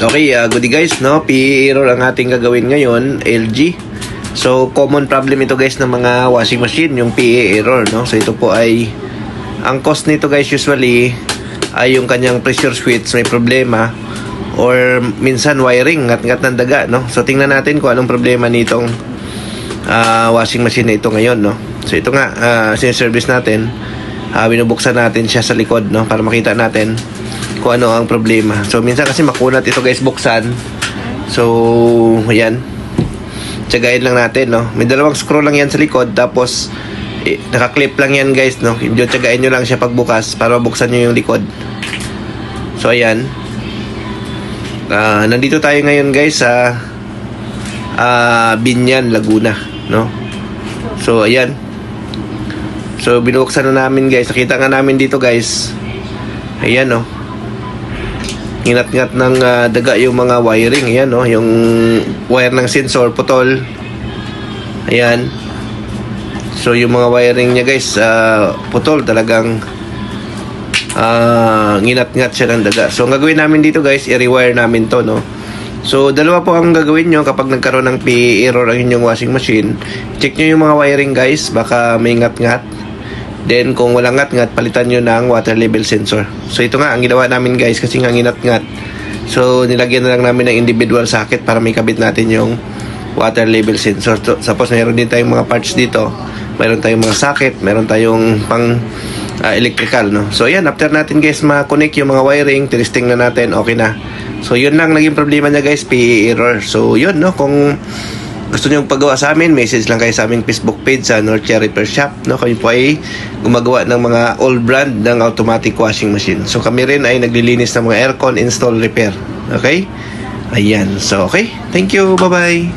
Okay, goodie guys, no? PE error ang ating gagawin ngayon, LG. So, common problem ito guys ng mga washing machine, yung PE error, no? So, ito po ay, ang cause nito guys usually ay yung kanyang pressure switch may problema or minsan wiring, ngat-ngat ng daga, no? So, tingnan natin kung anong problema nitong washing machine na ito ngayon, no? So, ito nga, siniservice natin. Binubuksan natin siya sa likod, no? Para makita natin kung ano ang problema. So, minsan kasi makunat ito guys buksan. So, ayan. Tsagain lang natin, no? May dalawang screw lang yan sa likod. Tapos, nakaklip lang yan guys, no? Yung tsagain nyo lang siya pagbukas para mabuksan nyo yung likod. So, ayan. Nandito tayo ngayon guys sa Binyan, Laguna, no? So, ayan. So, binuksan na namin guys. Nakita nga namin dito guys. Ayan, no? Ingat-ngat ng daga yung mga wiring. Ayan, no? Yung wire ng sensor, putol. Ayan. So, yung mga wiring niya guys, putol. Talagang nginat-ngat siya ng daga. So, ang gagawin namin dito guys, i-rewire namin to, no? So, dalawa po ang gagawin nyo kapag nagkaroon ng PE error ang inyong washing machine. Check nyo yung mga wiring guys, baka may ngat-ngat. Then, kung walang ngat-ngat, palitan nyo ng water level sensor. So, ito nga ang ginawa namin guys kasi nga nginat-ngat. So, nilagyan na lang namin ng individual socket para may kabit natin yung water level sensor. So, suppose mayroon din tayong mga parts dito. Mayroon tayong mga socket, mayroon tayong pang electrical, no? So, yan. After natin guys ma-connect yung mga wiring, testing na natin, okay na. So, yun lang naging problema niya guys, PE error. So, yun, no? Kung gusto nyo paggawa sa amin, message lang kayo sa aming Facebook page sa Northia Repair Shop, no? Kami po ay gumagawa ng mga all brand ng automatic washing machine. So, kami rin ay naglilinis ng mga aircon, install, repair. Okay? Ayan. So, okay. Thank you. Bye-bye.